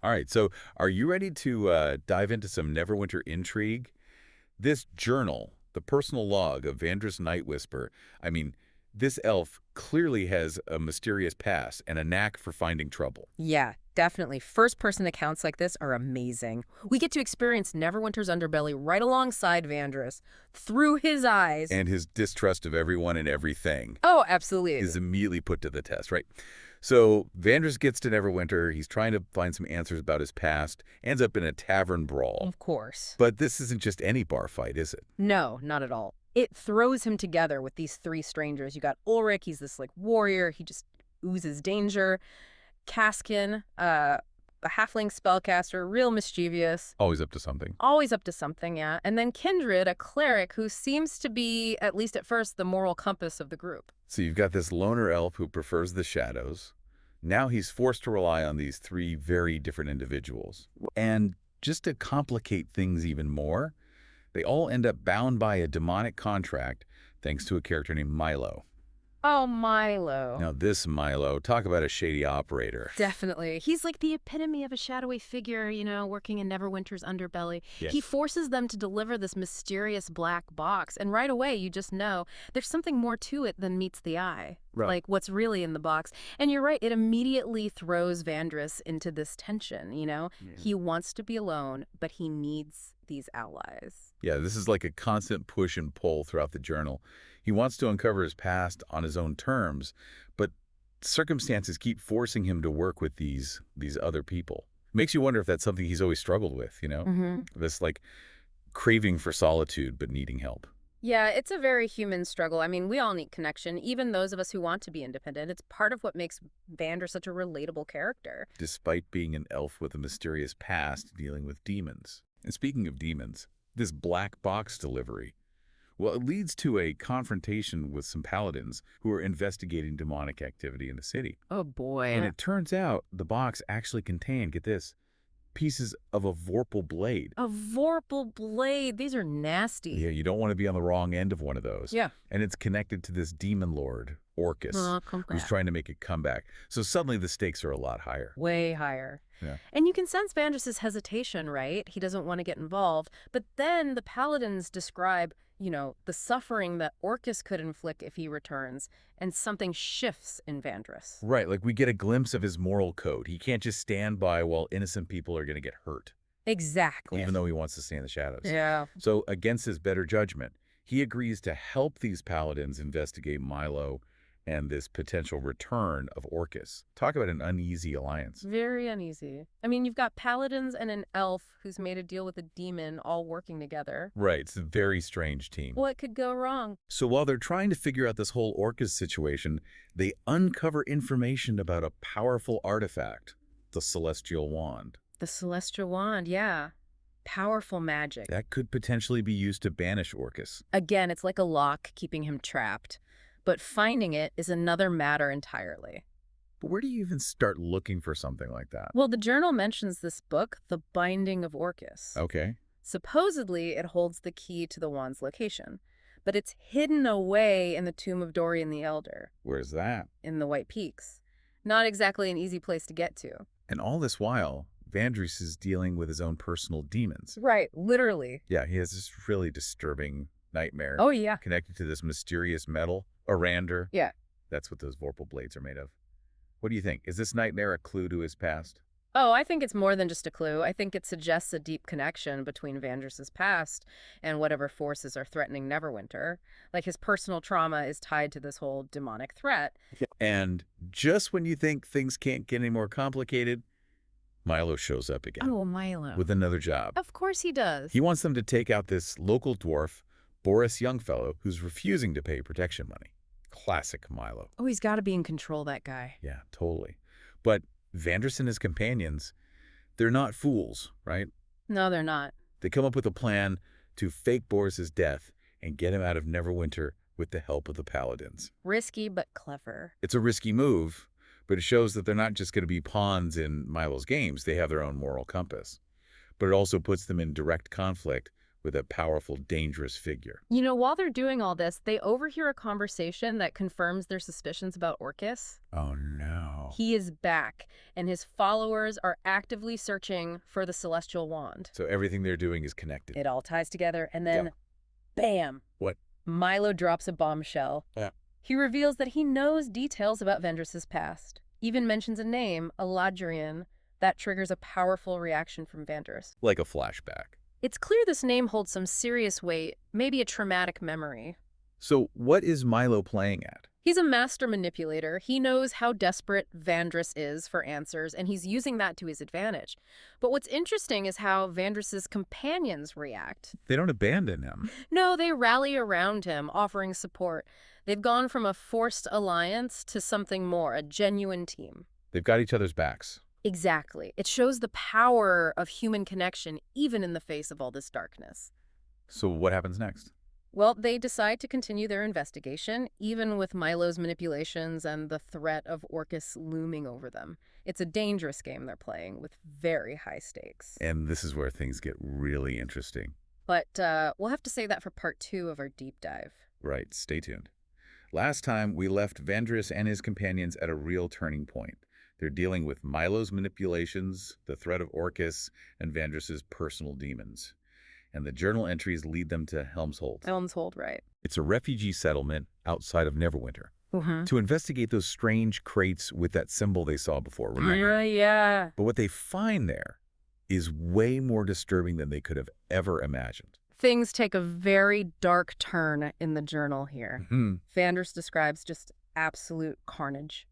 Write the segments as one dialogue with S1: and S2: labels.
S1: All right, so are you ready to dive into some Neverwinter intrigue? This journal, the personal log of Vandris Nightwhisper, I mean, this elf clearly has a mysterious past and a knack for finding trouble.
S2: Yeah, definitely. First-person accounts like this are amazing. We get to experience Neverwinter's underbelly right alongside Vandris, through his eyes.
S1: And his distrust of everyone and everything
S2: Oh, absolutely.
S1: is immediately put to the test, right? So Vandris gets to Neverwinter. He's trying to find some answers about his past, ends up in a tavern brawl.
S2: Of course.
S1: But this isn't just any bar fight, is it?
S2: No, not at all. It throws him together with these three strangers. You got Ulrich, he's this like warrior, he just oozes danger. Caskin, a halfling spellcaster, real mischievous,
S1: Always up to something.
S2: always up to something, yeah. And then Kindred, a cleric who seems to be, at least at first, the moral compass of the group.
S1: So you've got this loner elf who prefers the shadows. Now he's forced to rely on these three very different individuals. And just to complicate things even more, they all end up bound by a demonic contract thanks to a character named Milo.
S2: Oh, Milo.
S1: Now this Milo, talk about a shady operator.
S2: Definitely. He's like the epitome of a shadowy figure, working in Neverwinter's underbelly.
S1: Yeah.
S2: He forces them to deliver this mysterious black box, and right away you just know there's something more to it than meets the eye.
S1: Right.
S2: Like what's really in the box. And you're right, it immediately throws Vandris into this tension.
S1: Yeah.
S2: He wants to be alone, but he needs these allies.
S1: Yeah, this is like a constant push and pull throughout the journal. He wants to uncover his past on his own terms, but circumstances keep forcing him to work with these other people. Makes you wonder if that's something he's always struggled with, you know?
S2: Mm-hmm.
S1: This like craving for solitude but needing help.
S2: Yeah, it's a very human struggle. I mean, we all need connection, even those of us who want to be independent. It's part of what makes Vander such a relatable character.
S1: Despite being an elf with a mysterious past dealing with demons. And speaking of demons, this black box delivery, well, it leads to a confrontation with some paladins who are investigating demonic activity in the city.
S2: Oh boy.
S1: And it turns out the box actually contained, get this, pieces of a Vorpal blade.
S2: A Vorpal blade. These are nasty.
S1: Yeah, you don't want to be on the wrong end of one of those.
S2: Yeah.
S1: And it's connected to this demon lord, Orcus, who's
S2: Congrats.
S1: trying to make a comeback. So suddenly the stakes are a lot higher.
S2: Way higher.
S1: Yeah.
S2: And you can sense Vandris's hesitation, right? He doesn't want to get involved. But then the paladins describe, the suffering that Orcus could inflict if he returns, and something shifts in Vandris.
S1: Right, like we get a glimpse of his moral code. He can't just stand by while innocent people are going to get hurt,
S2: Exactly.
S1: even though he wants to stay in the shadows.
S2: Yeah.
S1: So against his better judgment, he agrees to help these paladins investigate Milo and this potential return of Orcus. Talk about an uneasy alliance.
S2: Very uneasy. I mean, you've got paladins and an elf who's made a deal with a demon all working together.
S1: Right, it's a very strange team.
S2: What could go wrong?
S1: So while they're trying to figure out this whole Orcus situation, they uncover information about a powerful artifact, the Celestial Wand.
S2: The Celestial Wand, yeah. Powerful magic.
S1: That could potentially be used to banish Orcus.
S2: Again, it's like a lock keeping him trapped. But finding it is another matter entirely.
S1: But where do you even start looking for something like that?
S2: Well, the journal mentions this book, The Binding of Orcus.
S1: Okay.
S2: Supposedly, it holds the key to the wand's location. But it's hidden away in the tomb of Dorian the Elder,
S1: Where's that?
S2: in the White Peaks. Not exactly an easy place to get to.
S1: And all this while, Vandris is dealing with his own personal demons.
S2: Right, literally.
S1: Yeah, he has this really disturbing nightmare
S2: Oh, yeah.
S1: connected to this mysterious metal, Orander.
S2: Yeah.
S1: That's what those Vorpal blades are made of. What do you think? Is this nightmare a clue to his past?
S2: Oh, I think it's more than just a clue. I think it suggests a deep connection between Vandris's past and whatever forces are threatening Neverwinter. Like his personal trauma is tied to this whole demonic threat.
S1: And just when you think things can't get any more complicated, Milo shows up again
S2: Oh, Milo.
S1: with another job.
S2: Of course he does.
S1: He wants them to take out this local dwarf, Boris Youngfellow, who's refusing to pay protection money. Classic Milo.
S2: Oh, he's got to be in control, that guy.
S1: Yeah, totally. But Vandris and his companions, they're not fools, right?
S2: No, they're not.
S1: They come up with a plan to fake Boris's death and get him out of Neverwinter with the help of the paladins.
S2: Risky, but clever.
S1: It's a risky move, but it shows that they're not just going to be pawns in Milo's games. They have their own moral compass. But it also puts them in direct conflict with a powerful, dangerous figure.
S2: You know, while they're doing all this, they overhear a conversation that confirms their suspicions about Orcus.
S1: Oh, no.
S2: He is back, and his followers are actively searching for the Celestial Wand.
S1: So everything they're doing is connected.
S2: It all ties together, and then,
S1: Yep.
S2: bam!
S1: What?
S2: Milo drops a bombshell.
S1: Yeah.
S2: He reveals that he knows details about Vandris's past, even mentions a name, Eladrian, that triggers a powerful reaction from Vandris.
S1: Like a flashback.
S2: It's clear this name holds some serious weight, maybe a traumatic memory.
S1: So what is Milo playing at?
S2: He's a master manipulator. He knows how desperate Vandris is for answers, and he's using that to his advantage. But what's interesting is how Vandris's companions react.
S1: They don't abandon him.
S2: No, they rally around him, offering support. They've gone from a forced alliance to something more, a genuine team.
S1: They've got each other's backs.
S2: Exactly. It shows the power of human connection, even in the face of all this darkness.
S1: So what happens next?
S2: Well, they decide to continue their investigation, even with Milo's manipulations and the threat of Orcus looming over them. It's a dangerous game they're playing with very high stakes.
S1: And this is where things get really interesting.
S2: But we'll have to save that for part 2 of our deep dive.
S1: Right, stay tuned. Last time, we left Vandris and his companions at a real turning point. They're dealing with Milo's manipulations, the threat of Orcus, and Vandris's personal demons. And the journal entries lead them to Helmshold.
S2: Helmshold, right.
S1: It's a refugee settlement outside of Neverwinter.
S2: Mm-hmm.
S1: To investigate those strange crates with that symbol they saw before, remember?
S2: Yeah.
S1: But what they find there is way more disturbing than they could have ever imagined.
S2: Things take a very dark turn in the journal here. Vandris describes just absolute carnage.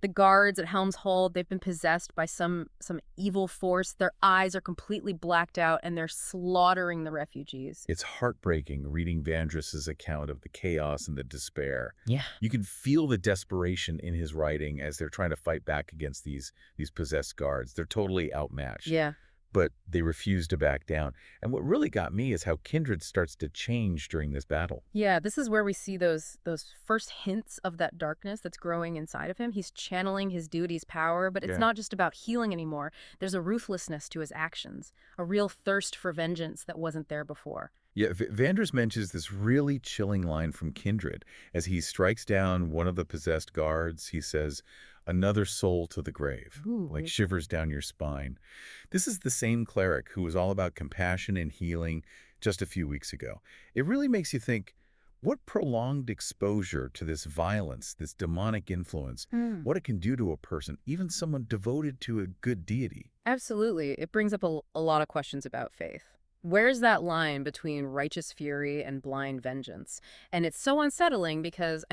S2: The guards at Helmshold, they've been possessed by some evil force. Their eyes are completely blacked out, and they're slaughtering the refugees.
S1: It's heartbreaking reading Vandris's account of the chaos and the despair.
S2: Yeah.
S1: You can feel the desperation in his writing as they're trying to fight back against these possessed guards. They're totally outmatched.
S2: Yeah.
S1: But they refuse to back down. And what really got me is how Kindred starts to change during this battle.
S2: Yeah, this is where we see those first hints of that darkness that's growing inside of him. He's channeling his duty's power, but it's not just about healing anymore. There's a ruthlessness to his actions, a real thirst for vengeance that wasn't there before.
S1: Yeah, Vandris mentions this really chilling line from Kindred. As he strikes down one of the possessed guards, he says, "Another soul to the grave,"
S2: Ooh.
S1: like shivers down your spine. This is the same cleric who was all about compassion and healing just a few weeks ago. It really makes you think, what prolonged exposure to this violence, this demonic influence, what it can do to a person, even someone devoted to a good deity.
S2: Absolutely. It brings up a lot of questions about faith. Where's that line between righteous fury and blind vengeance? And it's so unsettling because,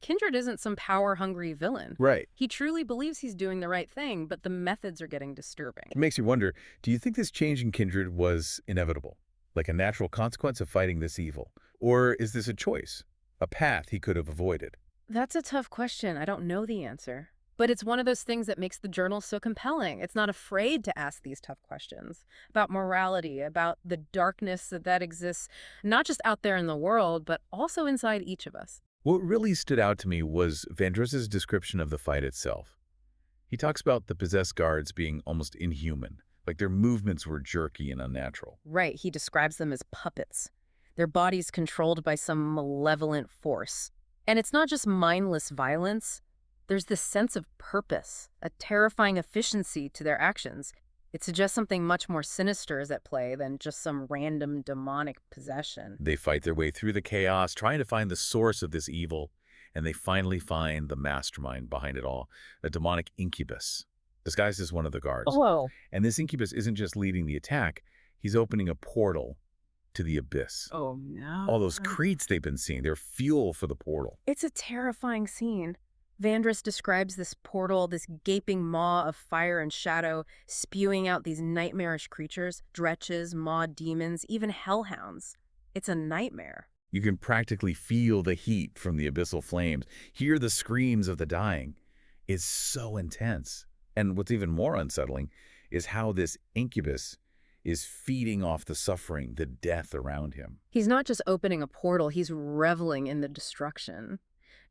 S2: Kindred isn't some power-hungry villain.
S1: Right.
S2: He truly believes he's doing the right thing, but the methods are getting disturbing.
S1: It makes you wonder, do you think this change in Kindred was inevitable? Like a natural consequence of fighting this evil? Or is this a choice? A path he could have avoided?
S2: That's a tough question. I don't know the answer. But it's one of those things that makes the journal so compelling. It's not afraid to ask these tough questions about morality, about the darkness that exists, not just out there in the world, but also inside each of us.
S1: What really stood out to me was Vandris's description of the fight itself. He talks about the possessed guards being almost inhuman, like their movements were jerky and unnatural.
S2: Right, he describes them as puppets. Their bodies controlled by some malevolent force. And it's not just mindless violence. There's this sense of purpose, a terrifying efficiency to their actions. It suggests something much more sinister is at play than just some random demonic possession.
S1: They fight their way through the chaos, trying to find the source of this evil, and they finally find the mastermind behind it all, a demonic incubus, disguised as one of the guards.
S2: Whoa.
S1: And this incubus isn't just leading the attack, he's opening a portal to the abyss.
S2: Oh, no.
S1: All those crates they've been seeing, they're fuel for the portal.
S2: It's a terrifying scene. Vandris describes this portal, this gaping maw of fire and shadow, spewing out these nightmarish creatures, dretches, maw demons, even hellhounds. It's a nightmare.
S1: You can practically feel the heat from the abyssal flames, hear the screams of the dying. It's so intense. And what's even more unsettling is how this incubus is feeding off the suffering, the death around him.
S2: He's not just opening a portal, he's reveling in the destruction.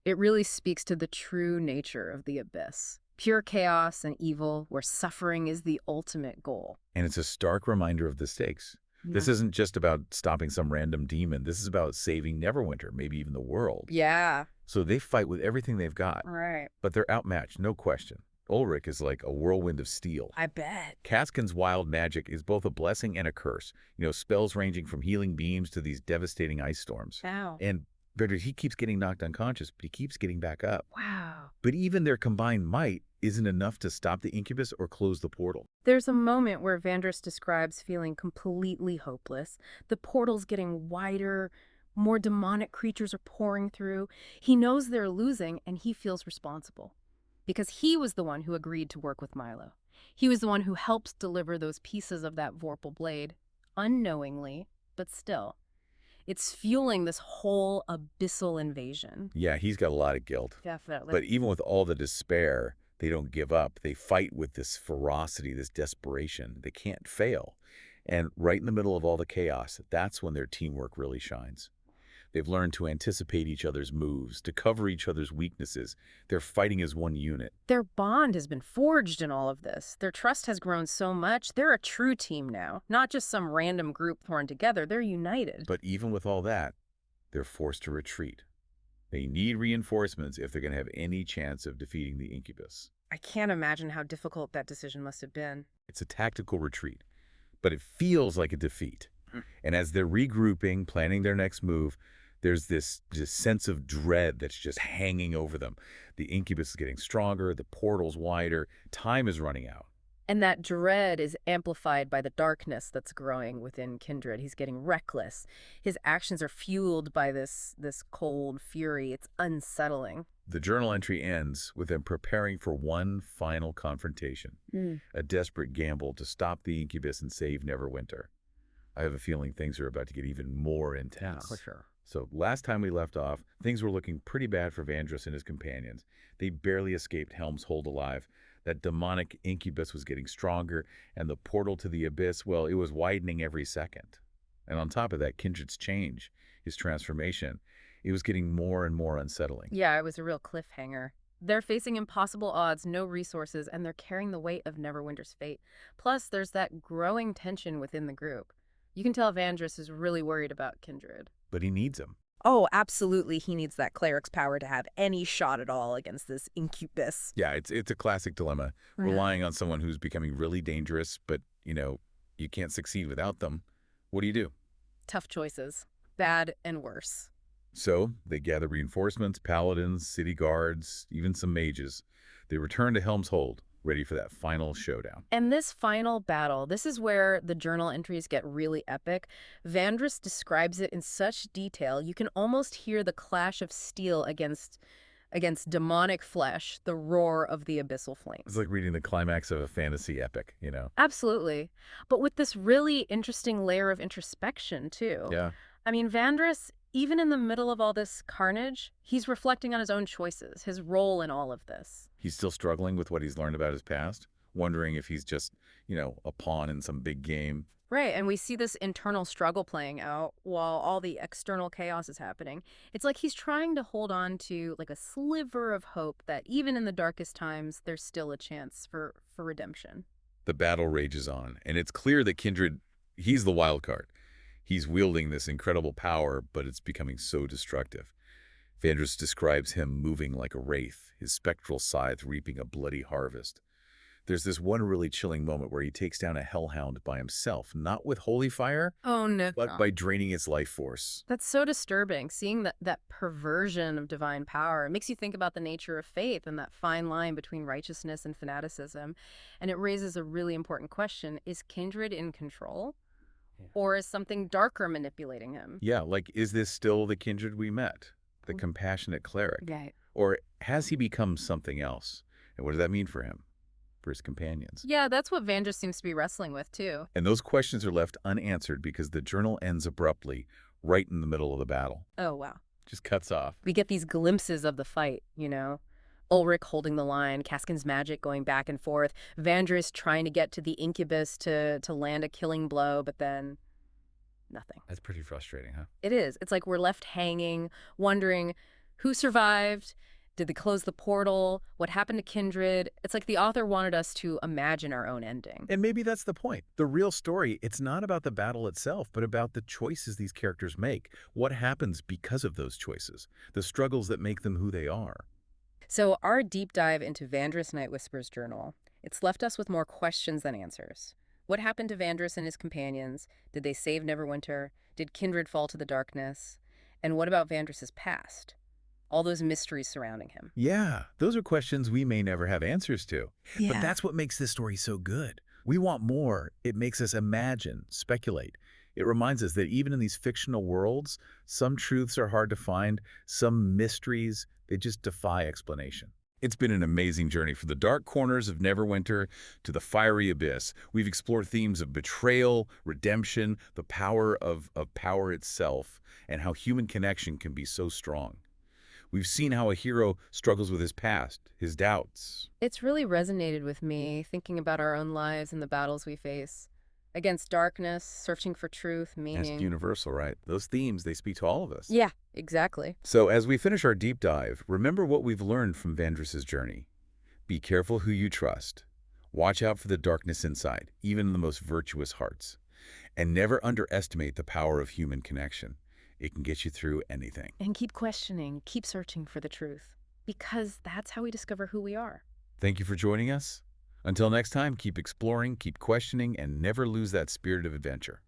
S2: It really speaks to the true nature of the abyss. Pure chaos and evil, where suffering is the ultimate goal.
S1: And it's a stark reminder of the stakes. This isn't just about stopping some random demon. This is about saving Neverwinter, maybe even the world.
S2: Yeah.
S1: So they fight with everything they've got.
S2: Right.
S1: But they're outmatched, no question. Ulrich is like a whirlwind of steel.
S2: I bet.
S1: Kaskin's wild magic is both a blessing and a curse. Spells ranging from healing beams to these devastating ice storms.
S2: Wow.
S1: And Vandris, he keeps getting knocked unconscious, but he keeps getting back up.
S2: Wow.
S1: But even their combined might isn't enough to stop the incubus or close the portal.
S2: There's a moment where Vandris describes feeling completely hopeless. The portal's getting wider, more demonic creatures are pouring through. He knows they're losing, and he feels responsible. Because he was the one who agreed to work with Milo. He was the one who helped deliver those pieces of that Vorpal blade, unknowingly, but still. It's fueling this whole abyssal invasion.
S1: Yeah, he's got a lot of guilt.
S2: Definitely.
S1: But even with all the despair, they don't give up. They fight with this ferocity, this desperation. They can't fail. And right in the middle of all the chaos, that's when their teamwork really shines. They've learned to anticipate each other's moves, to cover each other's weaknesses. They're fighting as one unit.
S2: Their bond has been forged in all of this. Their trust has grown so much. They're a true team now, not just some random group thrown together. They're united.
S1: But even with all that, they're forced to retreat. They need reinforcements if they're going to have any chance of defeating the incubus.
S2: I can't imagine how difficult that decision must have been.
S1: It's a tactical retreat, but it feels like a defeat. And as they're regrouping, planning their next move, there's this sense of dread that's just hanging over them. The incubus is getting stronger, the portal's wider, time is running out.
S2: And that dread is amplified by the darkness that's growing within Kindred. He's getting reckless. His actions are fueled by this cold fury. It's unsettling.
S1: The journal entry ends with them preparing for one final confrontation, a desperate gamble to stop the incubus and save Neverwinter. I have a feeling things are about to get even more intense.
S2: For sure.
S1: So last time we left off, things were looking pretty bad for Vandris and his companions. They barely escaped Helm's Hold alive. That demonic incubus was getting stronger, and the portal to the abyss, well, it was widening every second. And on top of that, Kindred's change, his transformation, it was getting more and more unsettling.
S2: Yeah, it was a real cliffhanger. They're facing impossible odds, no resources, and they're carrying the weight of Neverwinter's fate. Plus, there's that growing tension within the group. You can tell Vandris is really worried about Kindred.
S1: But he needs him.
S2: Oh, absolutely. He needs that cleric's power to have any shot at all against this incubus.
S1: Yeah, it's a classic dilemma, relying on someone who's becoming really dangerous, but, you can't succeed without them. What do you do?
S2: Tough choices. Bad and worse.
S1: So they gather reinforcements, paladins, city guards, even some mages. They return to Helm's Hold, ready for that final showdown.
S2: And this final battle, this is where the journal entries get really epic. Vandris describes it in such detail, you can almost hear the clash of steel against demonic flesh, the roar of the abyssal flames.
S1: It's like reading the climax of a fantasy epic,
S2: Absolutely. But with this really interesting layer of introspection, too.
S1: Yeah.
S2: I mean, Vandris, even in the middle of all this carnage, he's reflecting on his own choices, his role in all of this.
S1: He's still struggling with what he's learned about his past, wondering if he's just, a pawn in some big game.
S2: Right, and we see this internal struggle playing out while all the external chaos is happening. It's like he's trying to hold on to like a sliver of hope that even in the darkest times, there's still a chance for redemption.
S1: The battle rages on, and it's clear that Kindred, he's the wild card. He's wielding this incredible power, but it's becoming so destructive. Vandris describes him moving like a wraith, his spectral scythe reaping a bloody harvest. There's this one really chilling moment where he takes down a hellhound by himself, not with holy fire,
S2: Oh, no.
S1: but by draining its life force.
S2: That's so disturbing, seeing that perversion of divine power. It makes you think about the nature of faith and that fine line between righteousness and fanaticism. And it raises a really important question. Is Kindred in control? Or is something darker manipulating him?
S1: Yeah, like, is this still the Kindred we met? The compassionate cleric?
S2: Right.
S1: Or has he become something else? And what does that mean for him? For his companions?
S2: Yeah, that's what Vandris seems to be wrestling with, too.
S1: And those questions are left unanswered because the journal ends abruptly, right in the middle of the battle.
S2: Oh, wow.
S1: Just cuts off.
S2: We get these glimpses of the fight, Ulrich holding the line, Kaskin's magic going back and forth, Vandris trying to get to the incubus to land a killing blow, but then nothing.
S1: That's pretty frustrating, huh?
S2: It is. It's like we're left hanging, wondering who survived Did they close the portal? What happened to Kindred? It's like the author wanted us to imagine our own ending.
S1: And maybe that's the point. The real story, it's not about the battle itself, but about the choices these characters make. What happens because of those choices? The struggles that make them who they are.
S2: So our deep dive into Vandris Nightwhisper's journal, it's left us with more questions than answers. What happened to Vandris and his companions? Did they save Neverwinter? Did Kindred fall to the darkness? And what about Vandris's past? All those mysteries surrounding him.
S1: Yeah, those are questions we may never have answers to. But
S2: Yeah.
S1: that's what makes this story so good. We want more. It makes us imagine, speculate. It reminds us that even in these fictional worlds, some truths are hard to find, some mysteries, they just defy explanation. It's been an amazing journey from the dark corners of Neverwinter to the fiery abyss. We've explored themes of betrayal, redemption, the power of power itself, and how human connection can be so strong. We've seen how a hero struggles with his past, his doubts.
S2: It's really resonated with me, thinking about our own lives and the battles we face. Against darkness, searching for truth,
S1: That's
S2: meaning.
S1: universal, right? Those themes, they speak to all of us.
S2: Yeah, exactly.
S1: So as we finish our deep dive, remember what we've learned from Vandris's journey. Be careful who you trust. Watch out for the darkness inside, even in the most virtuous hearts. And never underestimate the power of human connection. It can get you through anything.
S2: And keep questioning, keep searching for the truth. Because that's how we discover who we are.
S1: Thank you for joining us. Until next time, keep exploring, keep questioning, and never lose that spirit of adventure.